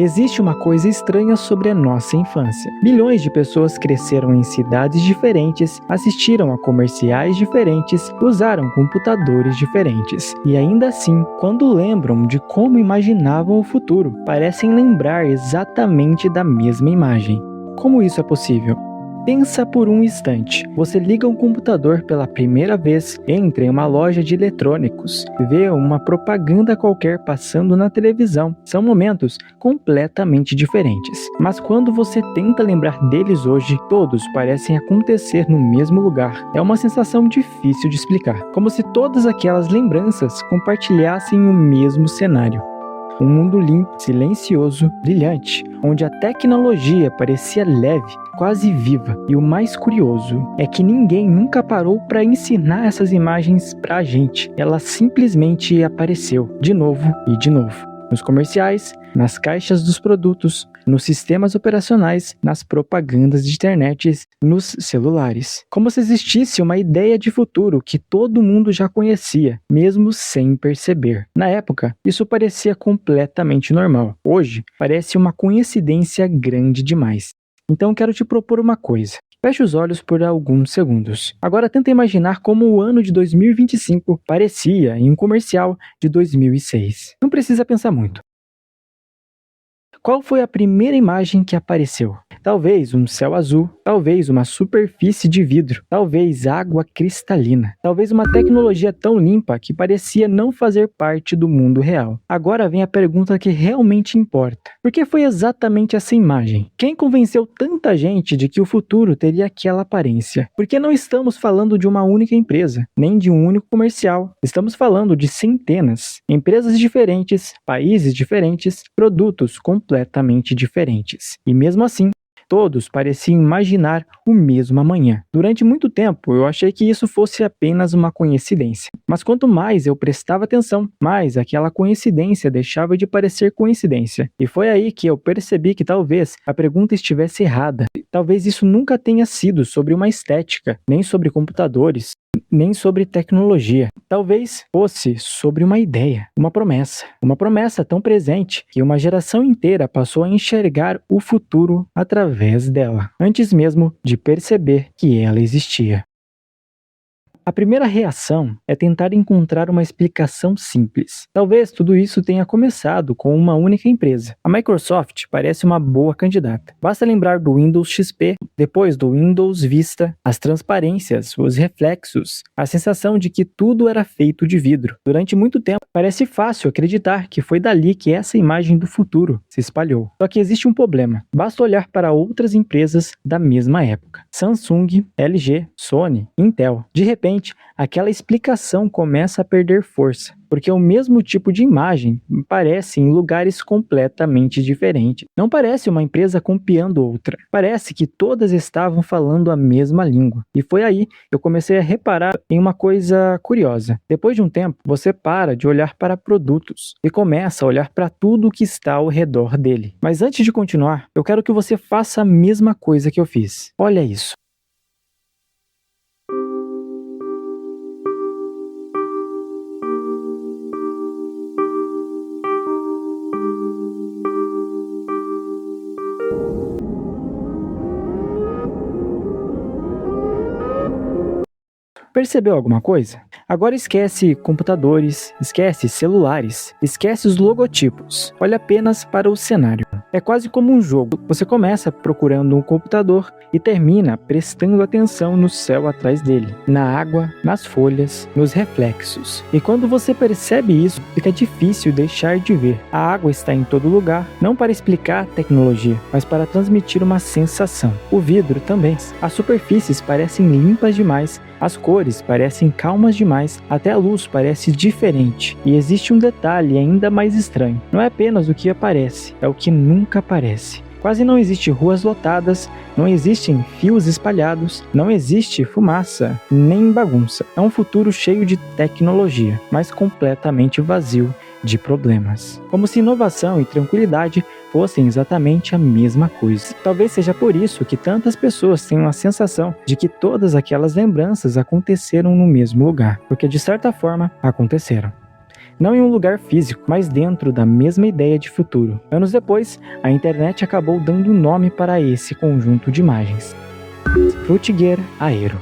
Existe uma coisa estranha sobre a nossa infância. Milhões de pessoas cresceram em cidades diferentes, assistiram a comerciais diferentes, usaram computadores diferentes. E ainda assim, quando lembram de como imaginavam o futuro, parecem lembrar exatamente da mesma imagem. Como isso é possível? Pensa por um instante. Você liga um computador pela primeira vez, entra em uma loja de eletrônicos, vê uma propaganda qualquer passando na televisão. São momentos completamente diferentes. Mas quando você tenta lembrar deles hoje, todos parecem acontecer no mesmo lugar. É uma sensação difícil de explicar, como se todas aquelas lembranças compartilhassem o mesmo cenário. Um mundo limpo, silencioso, brilhante, onde a tecnologia parecia leve, quase viva. E o mais curioso é que ninguém nunca parou para ensinar essas imagens para a gente. Ela simplesmente apareceu, de novo e de novo. Nos comerciais, nas caixas dos produtos, nos sistemas operacionais, nas propagandas de internet, nos celulares. Como se existisse uma ideia de futuro que todo mundo já conhecia, mesmo sem perceber. Na época, isso parecia completamente normal. Hoje, parece uma coincidência grande demais. Então quero te propor uma coisa. Feche os olhos por alguns segundos. Agora tenta imaginar como o ano de 2025 parecia em um comercial de 2006. Não precisa pensar muito. Qual foi a primeira imagem que apareceu? Talvez um céu azul, talvez uma superfície de vidro, talvez água cristalina, talvez uma tecnologia tão limpa que parecia não fazer parte do mundo real. Agora vem a pergunta que realmente importa. Por que foi exatamente essa imagem? Quem convenceu tanta gente de que o futuro teria aquela aparência? Porque não estamos falando de uma única empresa, nem de um único comercial. Estamos falando de centenas. Empresas diferentes, países diferentes, produtos completamente diferentes. E mesmo assim, todos pareciam imaginar o mesmo amanhã. Durante muito tempo, eu achei que isso fosse apenas uma coincidência. Mas quanto mais eu prestava atenção, mais aquela coincidência deixava de parecer coincidência. E foi aí que eu percebi que talvez a pergunta estivesse errada. Talvez isso nunca tenha sido sobre uma estética, nem sobre computadores, nem sobre tecnologia. Talvez fosse sobre uma ideia, uma promessa tão presente que uma geração inteira passou a enxergar o futuro através dela, antes mesmo de perceber que ela existia. A primeira reação é tentar encontrar uma explicação simples. Talvez tudo isso tenha começado com uma única empresa. A Microsoft parece uma boa candidata. Basta lembrar do Windows XP, depois do Windows Vista, as transparências, os reflexos, a sensação de que tudo era feito de vidro. Durante muito tempo, parece fácil acreditar que foi dali que essa imagem do futuro se espalhou. Só que existe um problema. Basta olhar para outras empresas da mesma época. Samsung, LG, Sony, Intel. De repente, aquela explicação começa a perder força, porque o mesmo tipo de imagem aparece em lugares completamente diferentes. Não parece uma empresa copiando outra. Parece que todas estavam falando a mesma língua. E foi aí que eu comecei a reparar em uma coisa curiosa. Depois de um tempo, você para de olhar para produtos e começa a olhar para tudo o que está ao redor dele. Mas antes de continuar, eu quero que você faça a mesma coisa que eu fiz. Olha isso. Percebeu alguma coisa? Agora esquece computadores, esquece celulares, esquece os logotipos. Olha apenas para o cenário. É quase como um jogo. Você começa procurando um computador e termina prestando atenção no céu atrás dele, na água, nas folhas, nos reflexos. E quando você percebe isso, fica difícil deixar de ver. A água está em todo lugar, não para explicar tecnologia, mas para transmitir uma sensação. O vidro também. As superfícies parecem limpas demais, as cores parecem calmas demais, até a luz parece diferente. E existe um detalhe ainda mais estranho. Não é apenas o que aparece, é o que nunca aparece. Quase não existe ruas lotadas, não existem fios espalhados, não existe fumaça, nem bagunça. É um futuro cheio de tecnologia, mas completamente vazio de problemas. Como se inovação e tranquilidade fossem exatamente a mesma coisa. Talvez seja por isso que tantas pessoas têm a sensação de que todas aquelas lembranças aconteceram no mesmo lugar, porque de certa forma aconteceram. Não em um lugar físico, mas dentro da mesma ideia de futuro. Anos depois, a internet acabou dando nome para esse conjunto de imagens: Frutiger Aero.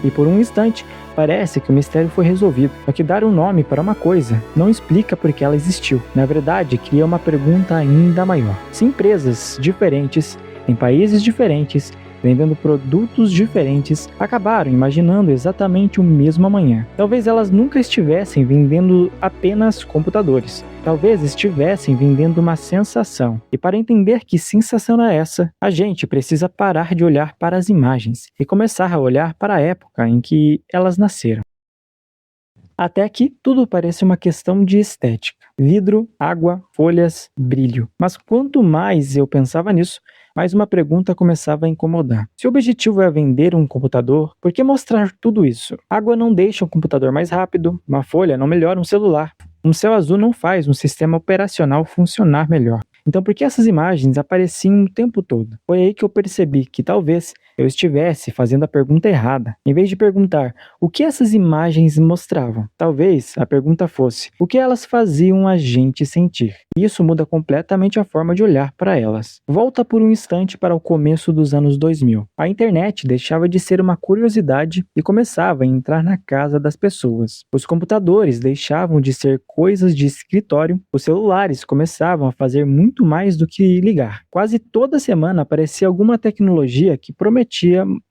E por um instante, parece que o mistério foi resolvido. Só que dar um nome para uma coisa não explica por que ela existiu. Na verdade, cria uma pergunta ainda maior. Se empresas diferentes, em países diferentes, vendendo produtos diferentes, acabaram imaginando exatamente o mesmo amanhã. Talvez elas nunca estivessem vendendo apenas computadores. Talvez estivessem vendendo uma sensação. E para entender que sensação é essa, a gente precisa parar de olhar para as imagens e começar a olhar para a época em que elas nasceram. Até aqui, tudo parece uma questão de estética. Vidro, água, folhas, brilho. Mas quanto mais eu pensava nisso, mais uma pergunta começava a incomodar. Se o objetivo é vender um computador, por que mostrar tudo isso? Água não deixa um computador mais rápido, uma folha não melhora um celular, um céu azul não faz um sistema operacional funcionar melhor. Então por que essas imagens apareciam o tempo todo? Foi aí que eu percebi que talvez eu estivesse fazendo a pergunta errada. Em vez de perguntar o que essas imagens mostravam, talvez a pergunta fosse o que elas faziam a gente sentir. Isso muda completamente a forma de olhar para elas. Volta por um instante para o começo dos anos 2000. A internet deixava de ser uma curiosidade e começava a entrar na casa das pessoas. Os computadores deixavam de ser coisas de escritório. Os celulares começavam a fazer muito mais do que ligar. Quase toda semana aparecia alguma tecnologia que prometia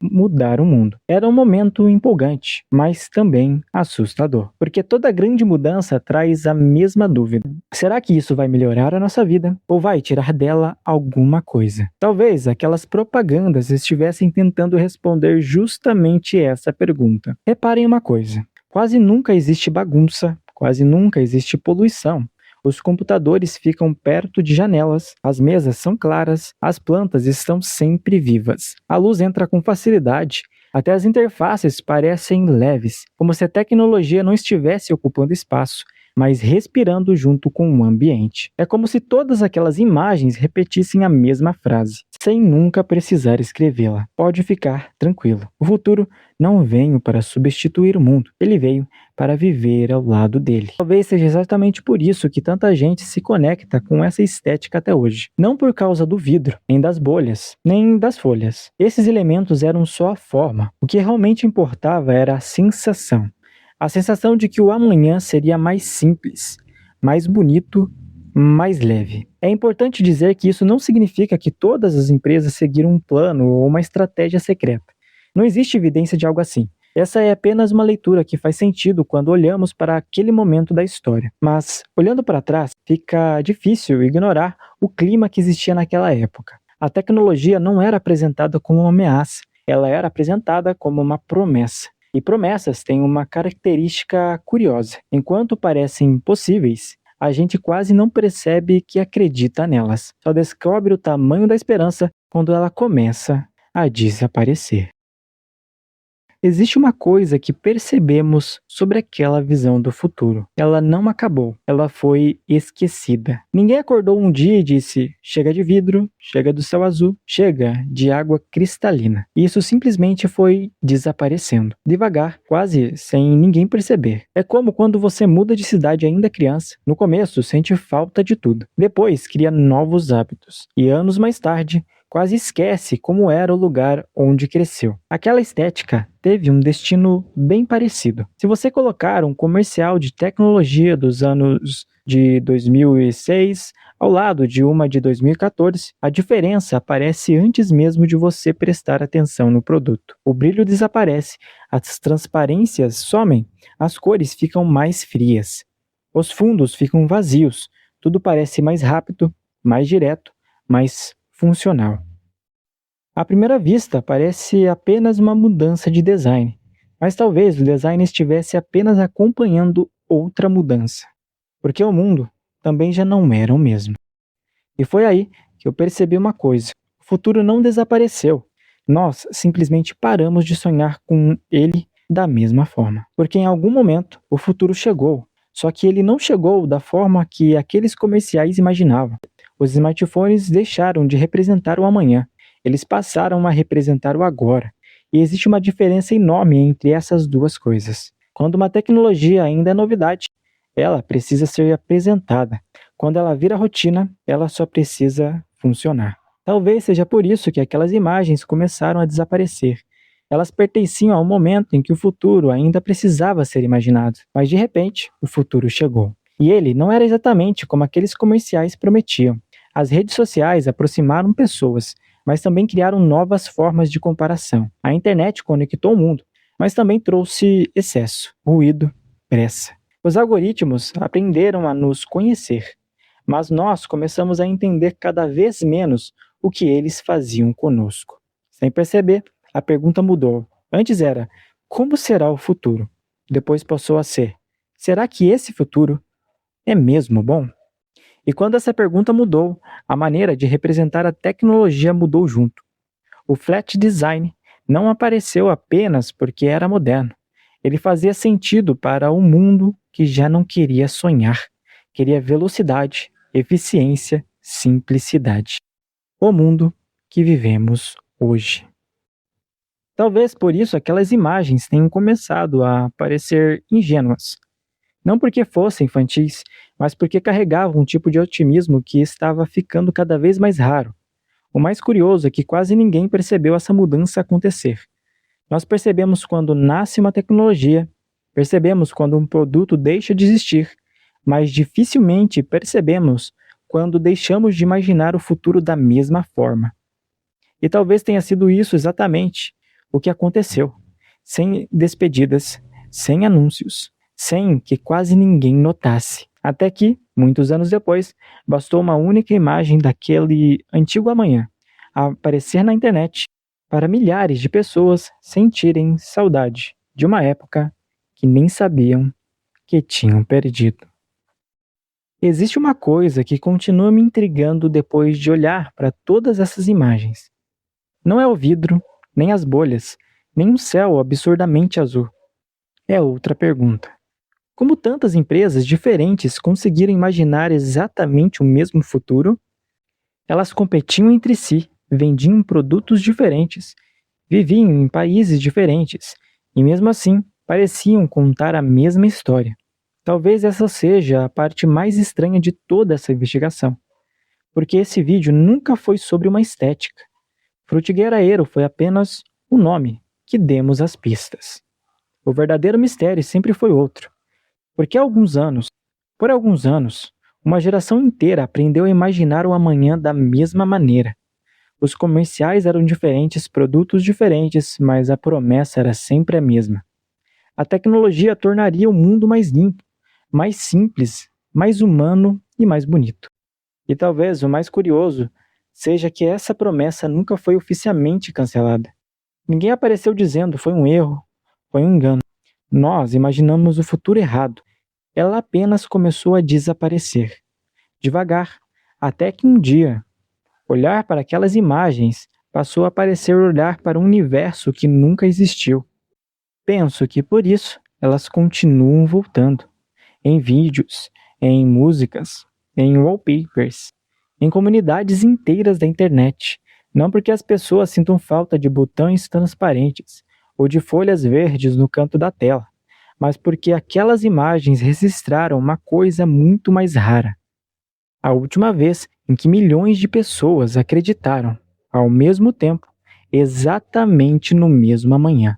mudar o mundo. Era um momento empolgante, mas também assustador, porque toda grande mudança traz a mesma dúvida. Será que isso vai melhorar a nossa vida ou vai tirar dela alguma coisa? Talvez aquelas propagandas estivessem tentando responder justamente essa pergunta. Reparem uma coisa: quase nunca existe bagunça, quase nunca existe poluição. Os computadores ficam perto de janelas, as mesas são claras, as plantas estão sempre vivas. A luz entra com facilidade, até as interfaces parecem leves, como se a tecnologia não estivesse ocupando espaço, mas respirando junto com o ambiente. É como se todas aquelas imagens repetissem a mesma frase, sem nunca precisar escrevê-la. Pode ficar tranquilo. O futuro não veio para substituir o mundo, ele veio para viver ao lado dele. Talvez seja exatamente por isso que tanta gente se conecta com essa estética até hoje. Não por causa do vidro, nem das bolhas, nem das folhas. Esses elementos eram só a forma. O que realmente importava era a sensação. A sensação de que o amanhã seria mais simples, mais bonito, mais leve. É importante dizer que isso não significa que todas as empresas seguiram um plano ou uma estratégia secreta. Não existe evidência de algo assim. Essa é apenas uma leitura que faz sentido quando olhamos para aquele momento da história. Mas, olhando para trás, fica difícil ignorar o clima que existia naquela época. A tecnologia não era apresentada como uma ameaça, ela era apresentada como uma promessa. E promessas têm uma característica curiosa. Enquanto parecem impossíveis, a gente quase não percebe que acredita nelas. Só descobre o tamanho da esperança quando ela começa a desaparecer. Existe uma coisa que percebemos sobre aquela visão do futuro. Ela não acabou, ela foi esquecida. Ninguém acordou um dia e disse: chega de vidro, chega do céu azul, chega de água cristalina. E isso simplesmente foi desaparecendo, devagar, quase sem ninguém perceber. É como quando você muda de cidade ainda criança. No começo, sente falta de tudo. Depois, cria novos hábitos. E anos mais tarde, quase esquece como era o lugar onde cresceu. Aquela estética teve um destino bem parecido. Se você colocar um comercial de tecnologia dos anos de 2006 ao lado de uma de 2014, a diferença aparece antes mesmo de você prestar atenção no produto. O brilho desaparece, as transparências somem, as cores ficam mais frias, os fundos ficam vazios, tudo parece mais rápido, mais direto, mais funcional. À primeira vista, parece apenas uma mudança de design, mas talvez o design estivesse apenas acompanhando outra mudança, porque o mundo também já não era o mesmo. E foi aí eu percebi uma coisa: o futuro não desapareceu. Nós simplesmente paramos de sonhar com ele da mesma forma. Porque em algum momento o futuro chegou, só que ele não chegou da forma que aqueles comerciais imaginavam. Os smartphones deixaram de representar o amanhã, eles passaram a representar o agora. E existe uma diferença enorme entre essas duas coisas. Quando uma tecnologia ainda é novidade, ela precisa ser apresentada. Quando ela vira rotina, ela só precisa funcionar. Talvez seja por isso que aquelas imagens começaram a desaparecer. Elas pertenciam a um momento em que o futuro ainda precisava ser imaginado, mas de repente o futuro chegou. E ele não era exatamente como aqueles comerciais prometiam. As redes sociais aproximaram pessoas, mas também criaram novas formas de comparação. A internet conectou o mundo, mas também trouxe excesso, ruído, pressa. Os algoritmos aprenderam a nos conhecer, mas nós começamos a entender cada vez menos o que eles faziam conosco. Sem perceber, a pergunta mudou. Antes era: como será o futuro? Depois passou a ser: será que esse futuro é mesmo bom? E quando essa pergunta mudou, a maneira de representar a tecnologia mudou junto. O flat design não apareceu apenas porque era moderno. Ele fazia sentido para um mundo que já não queria sonhar, queria velocidade, eficiência, simplicidade. O mundo que vivemos hoje. Talvez por isso aquelas imagens tenham começado a parecer ingênuas. Não porque fossem infantis, mas porque carregavam um tipo de otimismo que estava ficando cada vez mais raro. O mais curioso é que quase ninguém percebeu essa mudança acontecer. Nós percebemos quando nasce uma tecnologia, percebemos quando um produto deixa de existir, mas dificilmente percebemos quando deixamos de imaginar o futuro da mesma forma. E talvez tenha sido isso exatamente o que aconteceu. Sem despedidas, sem anúncios, sem que quase ninguém notasse. Até que, muitos anos depois, bastou uma única imagem daquele antigo amanhã aparecer na internet para milhares de pessoas sentirem saudade de uma época que nem sabiam que tinham perdido. Existe uma coisa que continua me intrigando depois de olhar para todas essas imagens. Não é o vidro, nem as bolhas, nem um céu absurdamente azul. É outra pergunta. Como tantas empresas diferentes conseguiram imaginar exatamente o mesmo futuro? Elas competiam entre si, vendiam produtos diferentes, viviam em países diferentes, e mesmo assim pareciam contar a mesma história. Talvez essa seja a parte mais estranha de toda essa investigação, porque esse vídeo nunca foi sobre uma estética. Frutigueiraeiro foi apenas o nome que demos às pistas. O verdadeiro mistério sempre foi outro. Porque por alguns anos, uma geração inteira aprendeu a imaginar o amanhã da mesma maneira. Os comerciais eram diferentes, produtos diferentes, mas a promessa era sempre a mesma. A tecnologia tornaria o mundo mais limpo, mais simples, mais humano e mais bonito. E talvez o mais curioso seja que essa promessa nunca foi oficialmente cancelada. Ninguém apareceu dizendo foi um erro, foi um engano. Nós imaginamos o futuro errado. Ela apenas começou a desaparecer. Devagar, até que um dia, olhar para aquelas imagens passou a parecer olhar para um universo que nunca existiu. Penso que por isso elas continuam voltando. Em vídeos, em músicas, em wallpapers, em comunidades inteiras da internet. Não porque as pessoas sintam falta de botões transparentes ou de folhas verdes no canto da tela, mas porque aquelas imagens registraram uma coisa muito mais rara. A última vez em que milhões de pessoas acreditaram, ao mesmo tempo, exatamente no mesmo amanhã.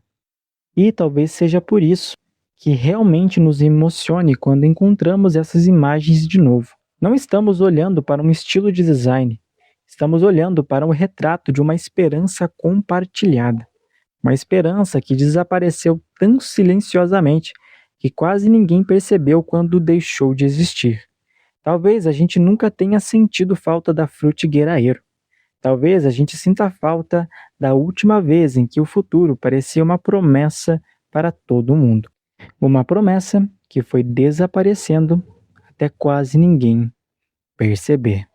E talvez seja por isso que realmente nos emocione quando encontramos essas imagens de novo. Não estamos olhando para um estilo de design, estamos olhando para um retrato de uma esperança compartilhada. Uma esperança que desapareceu tão silenciosamente que quase ninguém percebeu quando deixou de existir. Talvez a gente nunca tenha sentido falta da frutigueiraeiro. Talvez a gente sinta falta da última vez em que o futuro parecia uma promessa para todo mundo. Uma promessa que foi desaparecendo até quase ninguém perceber.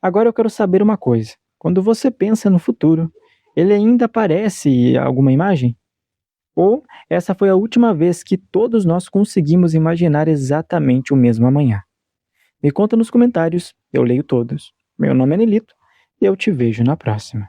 Agora eu quero saber uma coisa. Quando você pensa no futuro, ele ainda aparece alguma imagem? Ou essa foi a última vez que todos nós conseguimos imaginar exatamente o mesmo amanhã? Me conta nos comentários, eu leio todos. Meu nome é Nelito e eu te vejo na próxima.